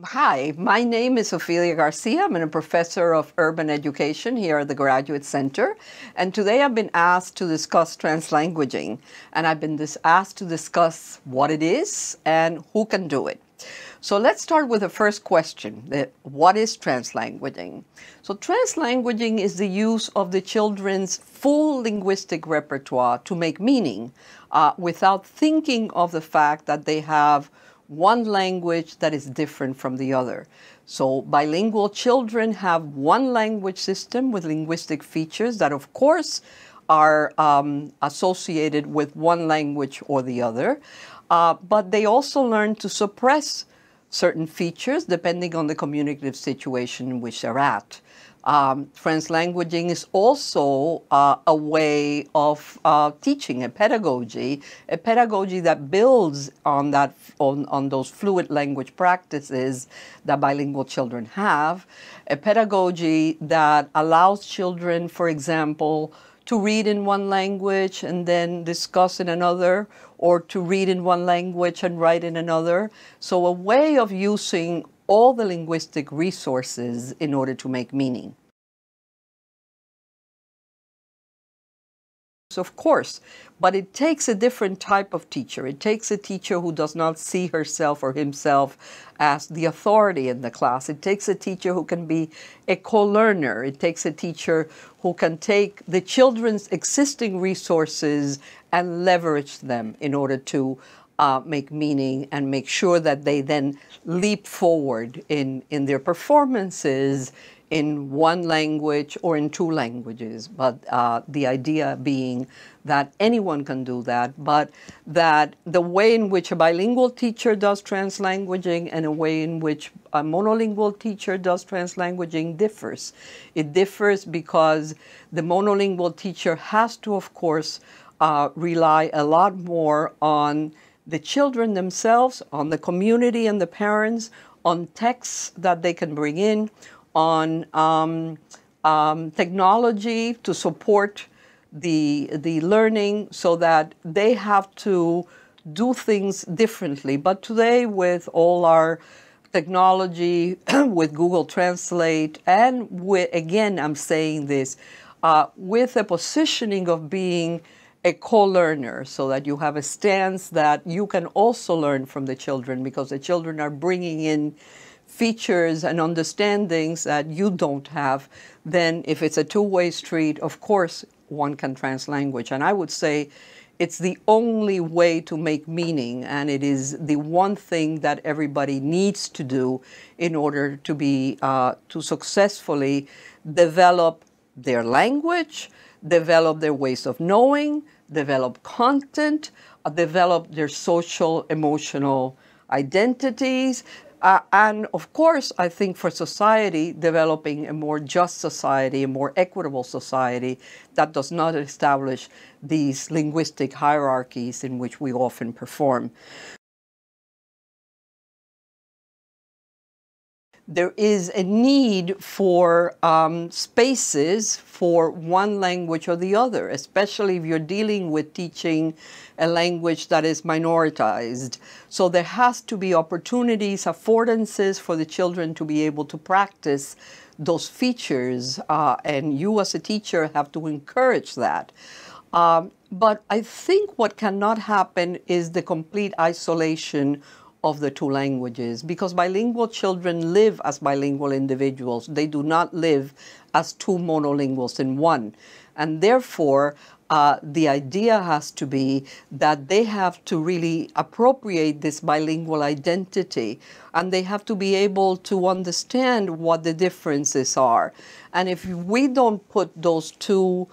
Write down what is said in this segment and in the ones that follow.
Hi, my name is Ofelia Garcia. I'm a professor of urban education here at the Graduate Center. And today I've been asked to discuss translanguaging. And I've been asked to discuss what it is and who can do it. So let's start with the first question. What is translanguaging? So translanguaging is the use of the children's full linguistic repertoire to make meaning without thinking of the fact that they have one language that is different from the other. So bilingual children have one language system with linguistic features that, of course, are associated with one language or the other, but they also learn to suppress certain features depending on the communicative situation in which they're at. Translanguaging is also a way of teaching, a pedagogy that builds on on those fluid language practices that bilingual children have, a pedagogy that allows children, for example, to read in one language and then discuss in another, or to read in one language and write in another. So a way of using all the linguistic resources in order to make meaning. Of course, but it takes a different type of teacher. It takes a teacher who does not see herself or himself as the authority in the class. It takes a teacher who can be a co-learner. It takes a teacher who can take the children's existing resources and leverage them in order to make meaning and make sure that they then leap forward in their performances in one language or in two languages. But the idea being that anyone can do that, but that the way in which a bilingual teacher does translanguaging and a way in which a monolingual teacher does translanguaging differs. It differs because the monolingual teacher has to, of course, rely a lot more on the children themselves, on the community and the parents, on texts that they can bring in, on technology to support the learning, so that they have to do things differently. But today, with all our technology, with Google Translate, and with, again, I'm saying this, with a positioning of being a co-learner, so that you have a stance that you can also learn from the children, because the children are bringing in features and understandings that you don't have. Then if it's a two-way street, of course, one can translanguage. And I would say it's the only way to make meaning, and it is the one thing that everybody needs to do in order to be, to successfully develop their language, develop their ways of knowing, develop content, develop their social, emotional identities, and of course, I think for society, developing a more just society, a more equitable society that does not establish these linguistic hierarchies in which we often perform. There is a need for spaces for one language or the other, especially if you're dealing with teaching a language that is minoritized. So there has to be opportunities, affordances for the children to be able to practice those features, and you as a teacher have to encourage that. But I think what cannot happen is the complete isolation of the two languages, because bilingual children live as bilingual individuals. They do not live as two monolinguals in one. And therefore, the idea has to be that they have to really appropriate this bilingual identity, and they have to be able to understand what the differences are. And if we don't put those two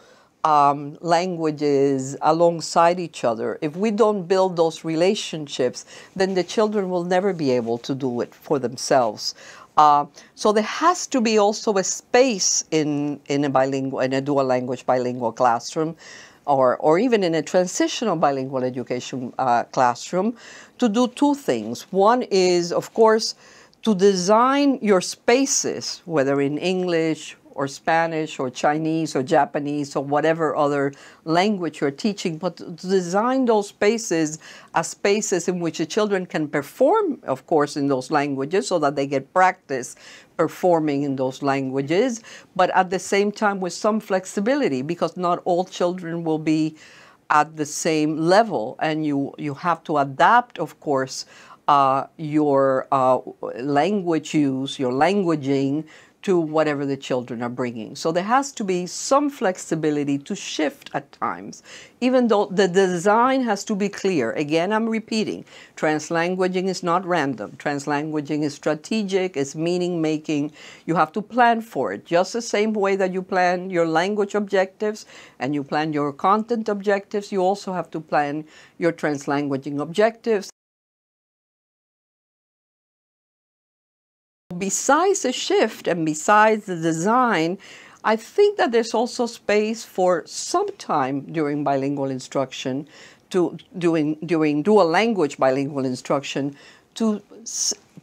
languages alongside each other, if we don't build those relationships, then the children will never be able to do it for themselves. So there has to be also a space in a dual language bilingual classroom, or even in a transitional bilingual education classroom, to do two things. One is, of course, to design your spaces, whether in English or Spanish or Chinese or Japanese or whatever other language you're teaching, but to design those spaces as spaces in which the children can perform, of course, in those languages so that they get practice performing in those languages, but at the same time with some flexibility, because not all children will be at the same level, and you have to adapt, of course, your language use, your languaging, to whatever the children are bringing. So there has to be some flexibility to shift at times, even though the design has to be clear. Again, I'm repeating, translanguaging is not random. Translanguaging is strategic, it's meaning-making. You have to plan for it, just the same way that you plan your language objectives and you plan your content objectives, you also have to plan your translanguaging objectives. Besides the shift and besides the design, I think that there's also space for some time during bilingual instruction, during dual language bilingual instruction, to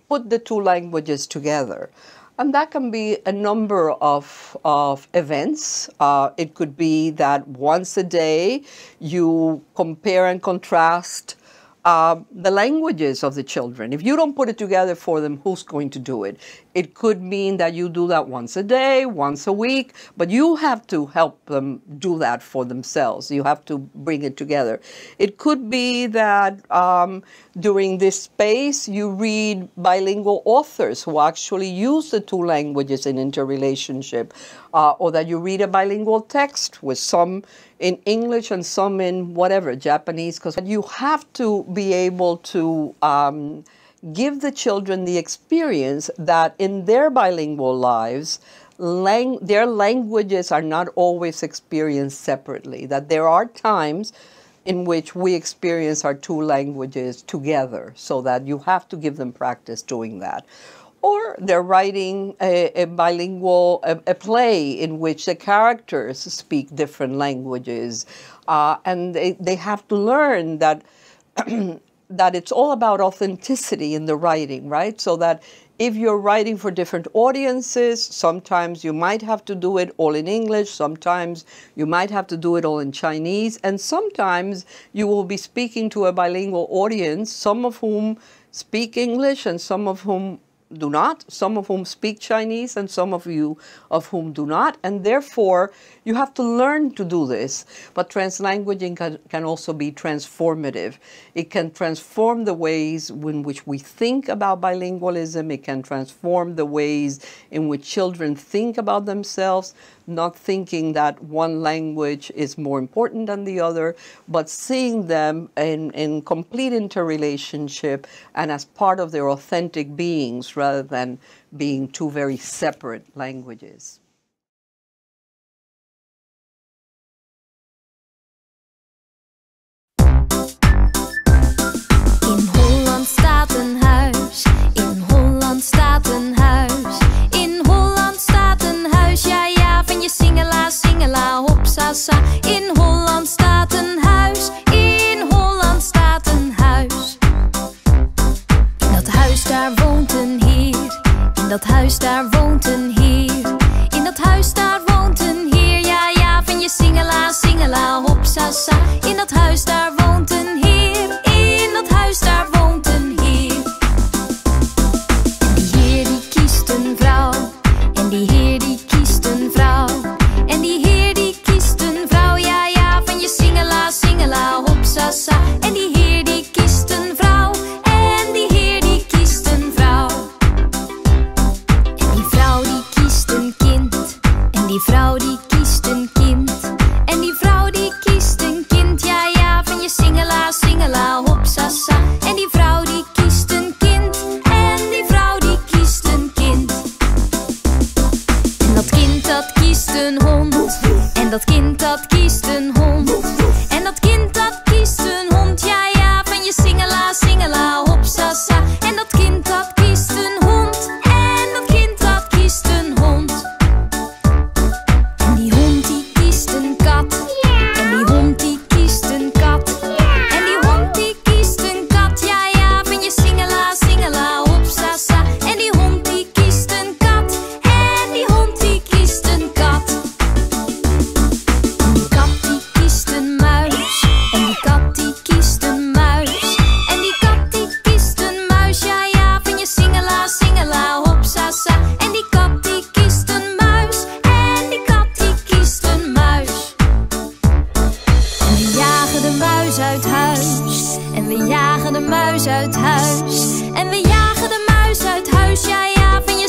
put the two languages together. And that can be a number of events. It could be that once a day you compare and contrast the languages of the children. If you don't put it together for them, who's going to do it? It could mean that you do that once a day, once a week, but you have to help them do that for themselves. You have to bring it together. It could be that during this space you read bilingual authors who actually use the two languages in interrelationship, or that you read a bilingual text with some in English and some in whatever, Japanese, because you have to be able to give the children the experience that in their bilingual lives, their languages are not always experienced separately, that there are times in which we experience our two languages together, so that you have to give them practice doing that. Or they're writing a bilingual a play in which the characters speak different languages, and they have to learn that that it's all about authenticity in the writing, right? So that if you're writing for different audiences, sometimes you might have to do it all in English, sometimes you might have to do it all in Chinese, and sometimes you will be speaking to a bilingual audience, some of whom speak English and some of whom do not, some of whom speak Chinese and some of you of whom do not, and therefore you have to learn to do this. But translanguaging can also be transformative. It can transform the ways in which we think about bilingualism. It can transform the ways in which children think about themselves, not thinking that one language is more important than the other, but seeing them in complete interrelationship and as part of their authentic beings rather than being two very separate languages. In Holland staat een huis, in Holland staat een huis, in Holland staat een huis, ja ja, van je singela, hopsasa. In Holland staat een huis, in Holland staat een huis. In dat huis daar woont een heer, in dat huis daar woont een heer, in dat huis daar woont een heer, ja ja, van je singela, hopsasa. In dat huis daar woont een heer, in dat huis daar woont een heer. En die heer die kiest een vrouw, en die heer die kiest een vrouw, en die heer die kiest een vrouw, ja ja, van je singela, hopsasa. En die heer die kiest een vrouw, en die heer die kiest een vrouw. En die vrouw die kiest een kind, en die vrouw die kiest een kind, en die vrouw die kiest een kind, ja ja, van je jagen de muis uit huis. En we jagen de muis uit huis, ja ja, van je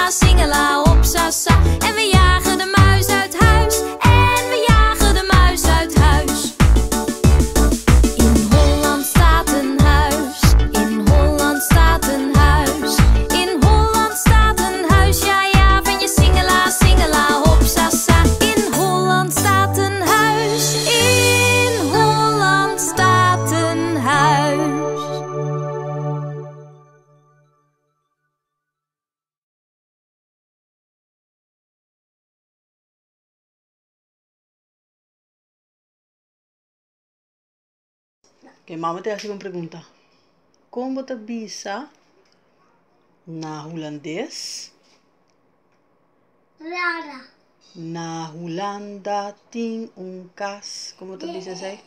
singela, hopsasa. En we jagen de muis uit huis, en we jagen de muis uit huis. In Holland staat een huis, in Holland staat een huis. In Holland staat een huis, ja ja, van je singela, hopsasa. In Holland staat een huis, in Holland staat een huis. Ok, mama tem uma pergunta. Como te bisa na holandês? Rara. Na Holanda tem kas. Como te bisa say?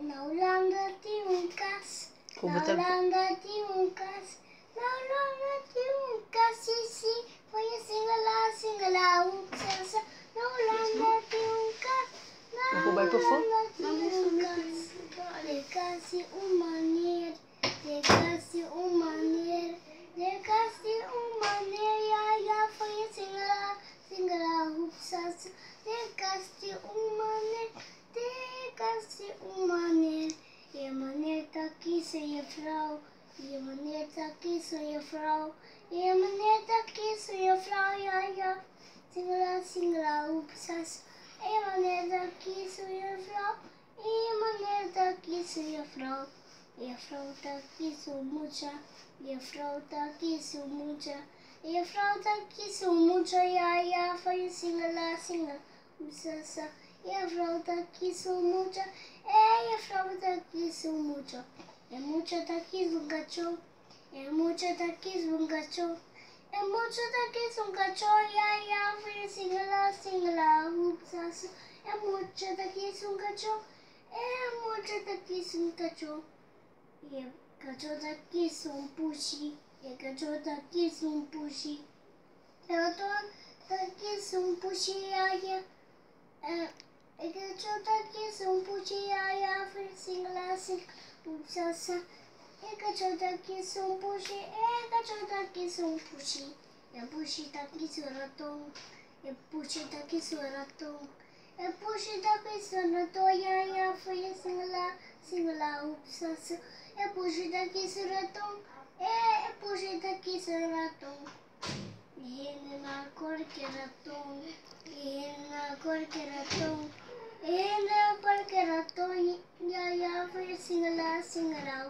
Na Holanda tem cas. Como Na te... Holanda tem cas. Na Holanda tem cas. Sisi. Foi singela, upsasa. Na Holanda tem cas. Na Hoe bij perform? Holanda tem cas. De kasi maneer. De kasi maneer. De kasi maneer. Ja, ja, foi singela, upsasa. De kasi maneer. De kasi maneer. Je meneer Taki, zijn je vrouw. Je meneer Taki, zijn je vrouw. Je meneer Taki, zijn je vrouw. Ja, ja. Singela, oepsas. Je meneer Taki, zijn je vrouw. Je meneer Taki, zijn je vrouw. Je vrouw Taki, zo mucha. Je vrouw Taki, zo mucha. Je vrouw Taki, zo mucha. Ja, ja. Van je singela, oepsas. Je vrouw Taki, zo mucha. Je vrouw Taki, zo mucha. E mucho Taki es un gacho. E mucho Taki es un gacho. E mucho Taki es un gacho. Ya, ya, fui singela, upsas. E mucho Taki es un gacho. E mucho Taki es un gacho. E gacho Taki es un pushi. E gacho Taki es un pushi. E gacho Taki es un pushi, ya, ya. E gacho Taki es un pushi, ya, ya, fui singela, upsasa. E gacho Taki es un pushi. E gacho Taki es un pushi. E pushi Taki es un ratón. E pushi Taki es un ratón. E pushi Taki es un ratón. Ya, ya, fui singela, upsasa. E pushi Taki es un ratón. E pushi Taki es un ratón. Na cor que ratón. Na cor que ratón. Na cor que ratón. Ya, ya, fui singela,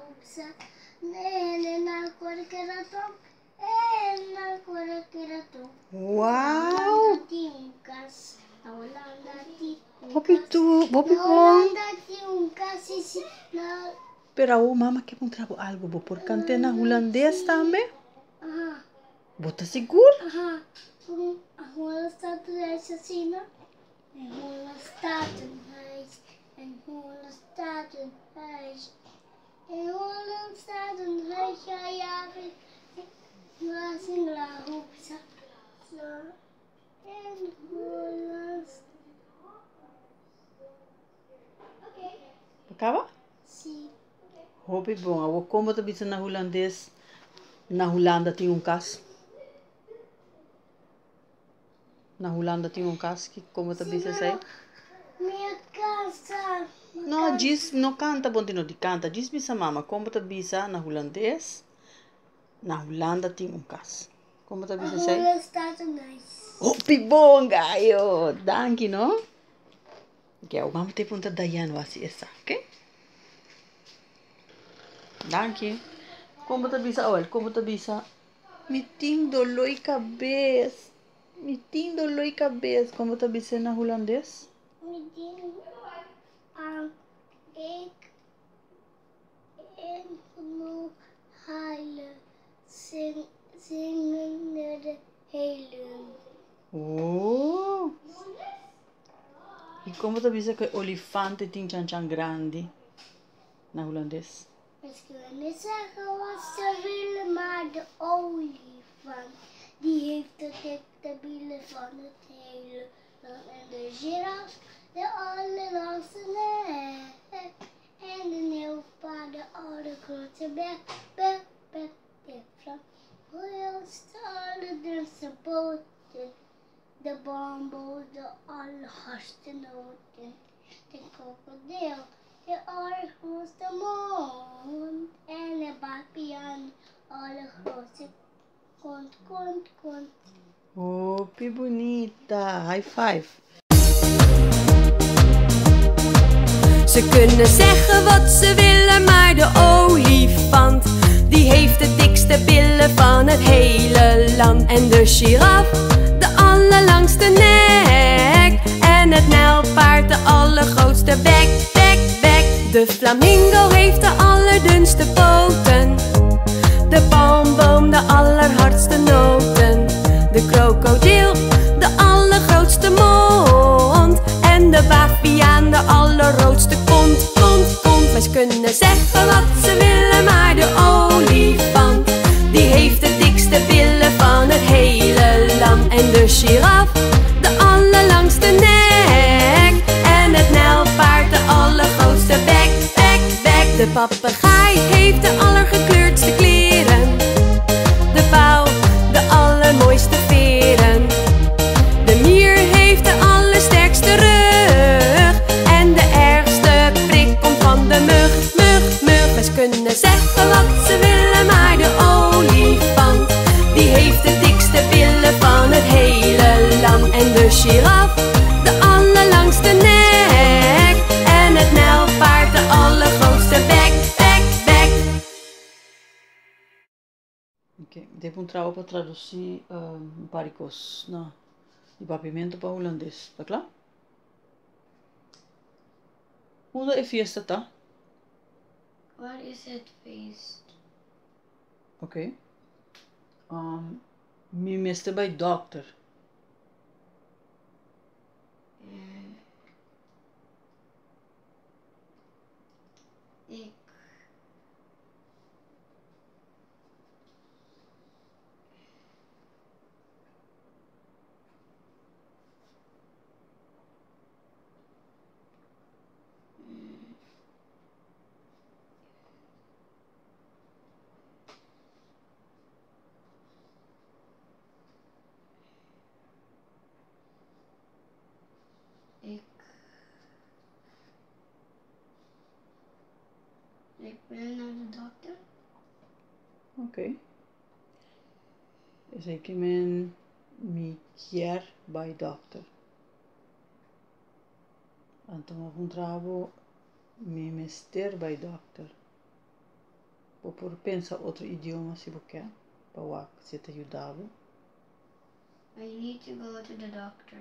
upsa. Na cor que ratón. Na cor que ratón. Uau! Tinkas. Na Holanda Hopi tu, hopi Na bom. Holanda tinkas. Sisi. Na... Pero o mama quer encontrar algo bo por cantar na holandês também? Aha. Bota seguro? Aha. Holland staat een huis gezien. En Holland staat een huis. En Holland staat een huis. En Holland staat een huis. Ja, ja. Singela, hoepsa. Zo. En Holland. Acaba? Zie. Hopi bom. Como te bisa na holandês? Na Holanda tem kas. Na Holanda tem kas. Como te bisa say? Minha casa. No, diz, no canta bontino de canta. Diz bisa mama, como te bisa na holandês? Na Holanda tem kas. Como te bisa say? Holland staat een huis. Hopi bom, gaio. Danke, no? Ok, o mama te pergunta Diane wasi essa, ok? Danke. Como te bisa, olha, como te bisa? Me tem dolor de cabeça. Me tem dolor de cabeça. Como te bisa na holandês? Ik moet huilen. Zingen de hele. Oh! E como te bisa que olifante tem tchan grande na holandês? Ik wil niet zeggen wat ze willen, maar de olifant die heeft de dikste bielen van het hele land. En de giraf, de allerlangste nek. En de neeuwpaard, de allerkortste grootste bek. De vlam hoogste alle dunste boten. De bamboe, de allerhardste noten. De krokodil, de allergrootste mond. En de babiaan, allergrootste kont. Oh, que bonita. High five. Ze kunnen zeggen wat ze willen, maar de olifant die heeft de dikste billen van het hele land. En de giraf, de allerlangste nek. En het nijlpaard, de allergrootste bek. De flamingo heeft de allerdunste poten. De palmboom, de allerhardste noten. De krokodil, de allergrootste mond. En de baviaan, de allerroodste kont. Wij kunnen zeggen wat ze willen, maar de olifant die heeft de dikste billen van het hele land. En de giraf, de allerlangste nek. En het nijlpaard, de allergrootste bek. De papegaai heeft de allergekleurdste kleren. De pauw, de allermooiste veren. De mier heeft de allersterkste rug. En de ergste prik komt van de mug. Wij kunnen zeggen wat ze willen, maar de olifant die heeft de dikste billen van het hele land. En de giraf, de allerlangste nek. En het nijlpaard, de allergrootste bek. Ok, devo entrar para traduzir paricos de papimento para holandês, tá claro? Onde é fiesta, tá? What is het feest? Ok. Me miste bij dokter. Ik ben naar de dokter. Ok. Dus ik ben me quer bij dokter. Então eu encontrava me mister bij dokter. Por pensar outro idioma se você quer. Para você te ajudava. I need to go to the doctor.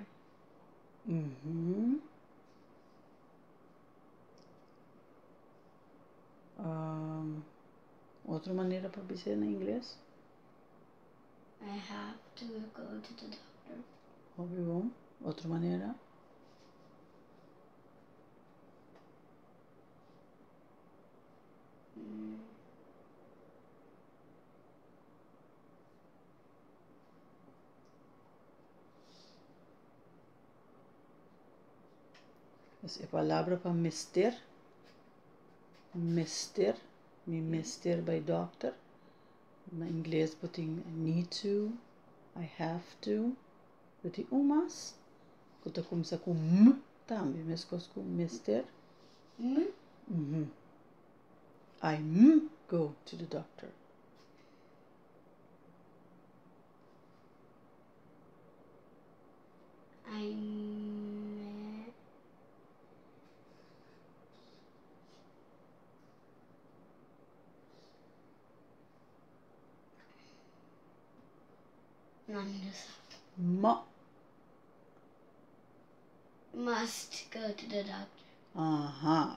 Outra maneira para dizer em inglês? I have to go to the doctor. Óbvio bom. Outra maneira? Essa é a palavra para mister. Mister. Me mister bij dokter. In inglês betekent I need to, I have to. Betekent umas. Quando começa com também, mas com mister. I go to the doctor. Must go to the doctor. Aha,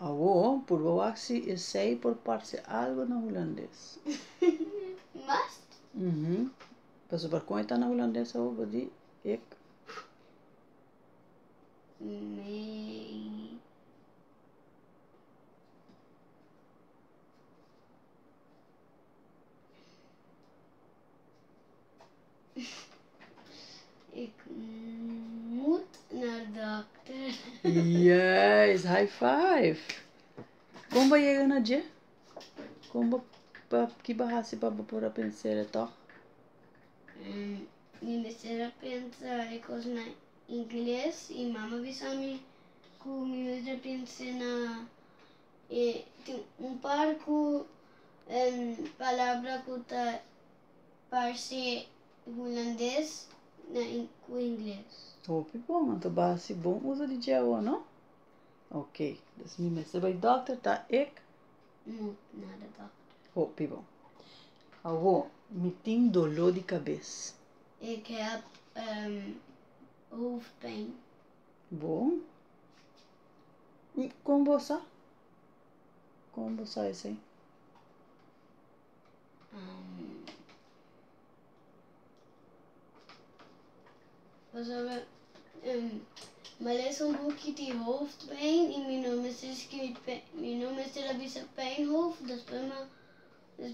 por boaxi is sei por parce algo na holandês. Must? Pas per conta na holandês over die ik. Nee. Ik moet naar de dokter. Yes, high five. Como vai chegar na G? Como que bahasa para pura pensar toch? Mi mesera pensa cosas na inglês e mama bisami que mi mesera pensa na tem parco palavra que tá parece holandês na inglês. Hopi bom, então bahasa bom usa de Jawa, não? Ok, dus mi mesera bij dokter tá ik. Moet naar de dokter. Hopi bom. Awo, me tem dolor de cabeça. Ik heb hoofdpijn. Bom. Como você? Como você é assim? Maar lees een boekje die hoofdpijn en mijn noem is er bisa pijnhoofd, dus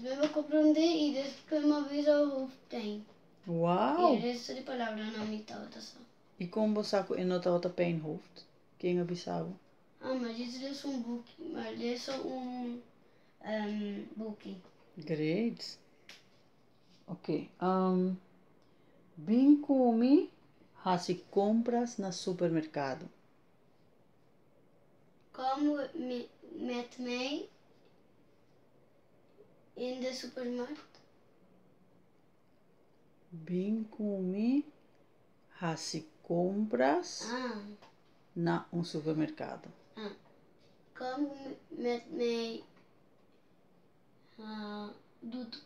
bij me comprende e después me avisa hoofdpijn. Uau! E o resto de palavra não me tá só. E como você nota outra pijnhoofd? Quem é bisavo? Mas isso é um boekje, maar lees boekje. Great. Ok. Bem come se compras no supermercado. Kom met mij in de supermarkt. Bem come se compras na supermercado. Kom met mij doet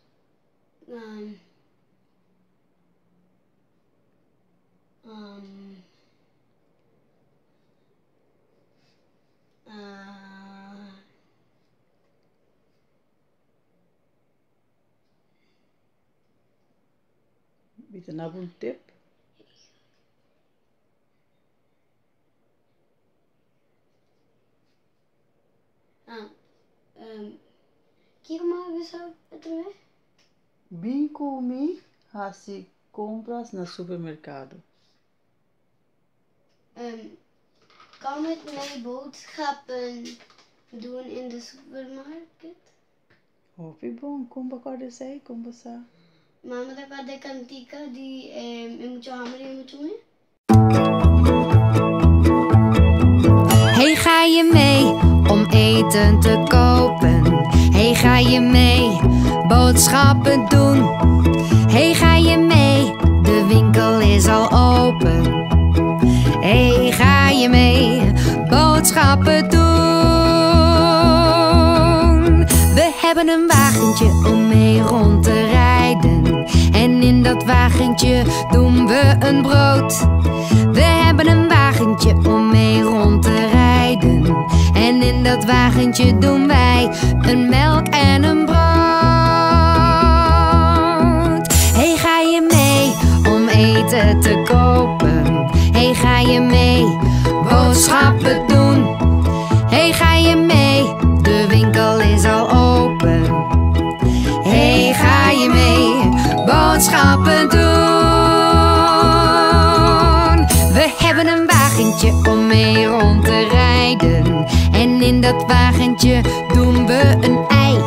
Bitte nog een tip. Que uma vez outra vez? Bem come se compras no supermercado. Kan met mij boodschappen doen in de supermarkt? Hopi bom, como pode ser, como você? Mama da cada cantica de é muito hammer e muito me. Hey, ga je mee om eten te kopen? Hey, ga je mee boodschappen doen? Hey, ga je mee? De winkel is al open. Hey, ga je mee boodschappen doen? We hebben een wagentje om mee rond te rijden. En in dat wagentje doen we een brood. We hebben een wagentje om mee rond te rijden. En in dat wagentje doen wij een melk en een brood. Hey, ga je mee om eten te kopen? Hey, ga je mee boodschappen doen? Hey, ga je mee? De winkel is al open. Hey, ga je mee boodschappen doen? We hebben een wagentje om mee rond te rijden. En in dat wagentje doen we een ei.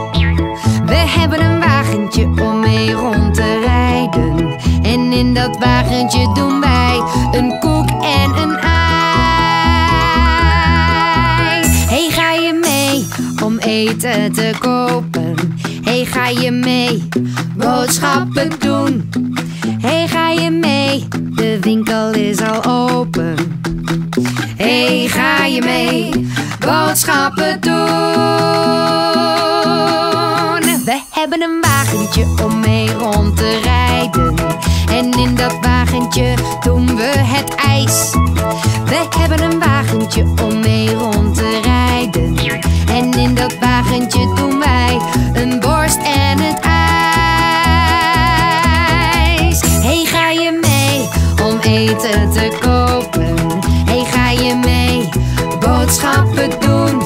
We hebben een wagentje om mee rond te rijden. En in dat wagentje doen wij een koek en een ei. Hey, ga je mee om eten te kopen? Hey, ga je mee boodschappen doen? Hey, ga je mee? De winkel is al open. Hey, ga je mee boodschappen doen? We hebben een wagentje om mee rond te rijden. En in dat wagentje doen we het ijs. We hebben een wagentje om mee rond te rijden. En in dat wagentje doen wij een borst en het ijs. Hey, ga je mee om eten te kopen? Hey, ga je mee boodschappen doen?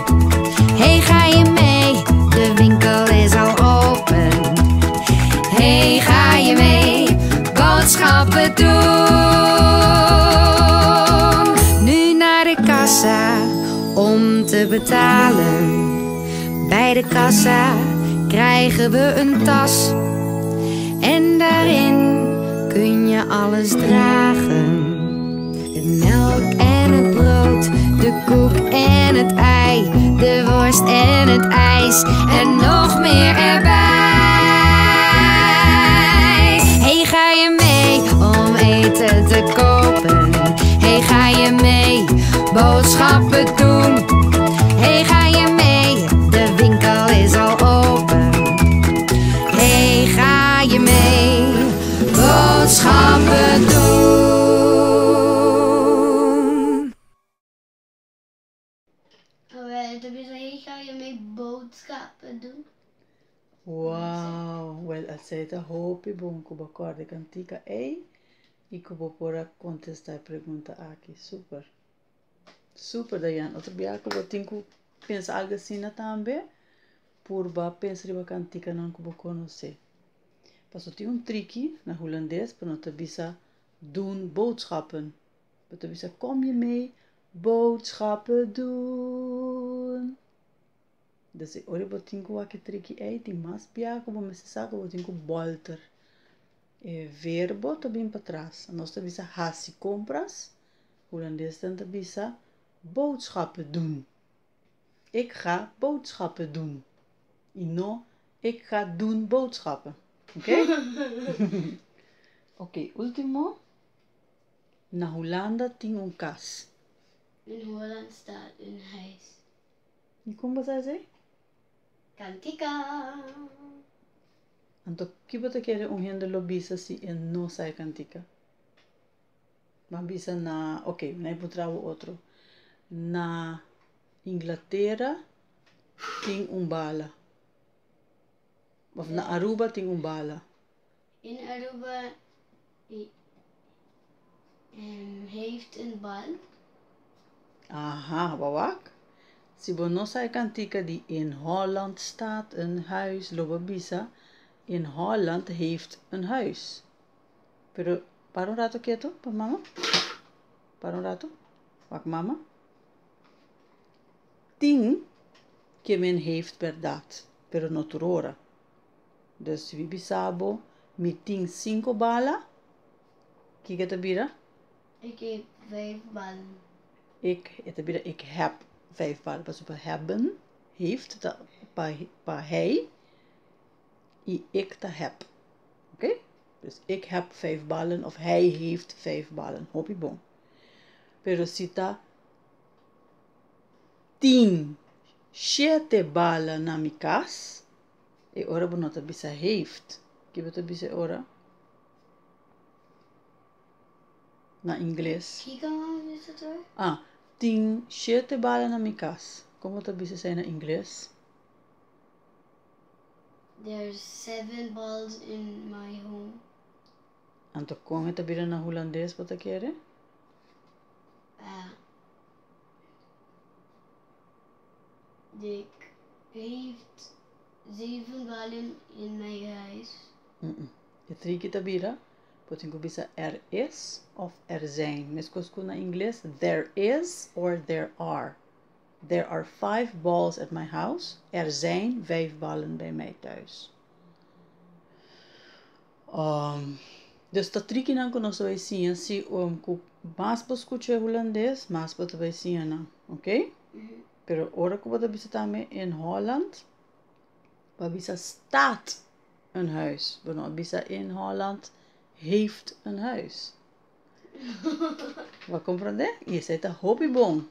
Hey, ga je mee? De winkel is al open. Hey, ga je mee boodschappen doen? Nu naar de kassa om te betalen. Bij de kassa krijgen we een tas. En daarin kun je alles dragen. De melk en het brood, de koek en het ei, de worst en het ijs en nog meer erbij. Hey, ga je mee om eten te kopen? Hey, ga je mee boodschappen doen? Hey, ga je mee? De winkel is al open. Hey, ga je mee boodschappen doen? Dus ga je mee boodschappen doen? Wow, well, aceita hopi bom kuba corda cantica ei e kuba pora contestar pergunta aqui. Super. Super, Dayan. Outro dia kuba tinku pensa algo assim também. Purba pensa riba cantica não kuba conhecer. Pas tinha tricky na holandês para não te bisa doen boodschappen. Para te bisa kom je mee boodschappen doen. Dus ik ori botinko aqui tricky ei tem mais piaco bom me saco botinko bolter. Verbo também para trás. Nós te bisa hasi compras. Holandês dan te bisa boodschappen doen. Ik ga boodschappen doen. En no, ik ga doen boodschappen. Oké? Oké, último. Na Holanda tem kas. In Holland staat een huis. E como você diz? Cantica. Então, que você quer gente lobisa se não sai cantica? Mas bisa na, ok, nem encontrar outro. Na Inglaterra tem bala. Of na Aruba tem bala. In Aruba heeft een bal. Aha, wawak. Si bono sai cantica die in Holland staat een huis, loba bisa. In Holland heeft een huis. Pero, para un rato quieto, pa mama. Para un rato. Wak mama. Ting que men heeft verdad, pero no turora. Dus wie bisabo, mi ting 5 bala. Kijk het bira. Ik heb 5 ballen. Ik heb 5 ballen. Pas op hebben, heeft, pa hij. Ik dat heb. Oké? Dus ik heb 5 ballen of hij heeft 5 ballen. Hoppie bom. Pero cita 10, 7 ballen na mi kas. E ora bonota bisa heeft. Que bota bisa ora? Na inglês. Kika mama, is het hoor? Ah, 10, 7 ballen na mi kas. Como bota bisa say na inglês? There's 7 balls in my home. Anto como het bira na holandês bota quere? Dick heeft 7 ballen in mijn huis. Je tricky tabira. Potingo bisa is of zijn. Meskosko na English. There is or there are. There are 5 balls at my house. Zijn 5 ballen bij mij thuis. Dus dat tricky nan kono so zien si ku mas escuche holandês, mas bota vai zien na, oké? Pero ora ku bota bisa tame in Holland. Waar bisa staat een huis. Bono bisa in Holland heeft een huis. Wat comprende? Je zegt een hobbybom.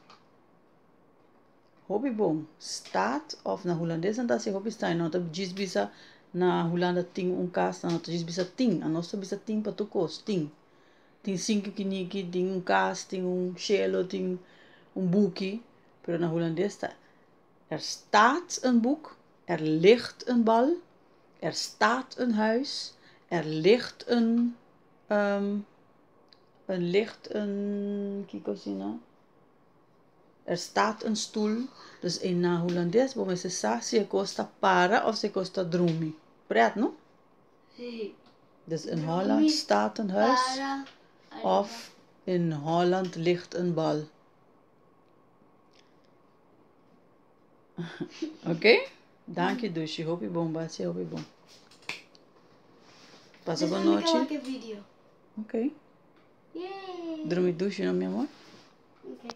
Hobbybom. Staat of na Hollandes en dat is hobbystaan. Nou dat is bisa na Hollanda ting kas. Nou dat is bisa ting. En also bisa ting patukos. Ting. Ting 5 kiniki, ting kas, ting chelo, ting boekie. Pero na Hollandes staat. Er staat een boek. Er ligt een bal. Er staat een huis. Er ligt er staat een stoel. Dus in Hollandes, bom se sa se costa para of se costa drumi. Praat, no? Sí. Dus in Holland staat een huis. Para. Of in Holland ligt een bal. Oké? Danke, Dushi. Hope bom, Basi. Hope bom. Passa boa Deixa eu noite. ver vídeo. Ok. Yay! Dorme, Dushi, não, meu amor? Ok.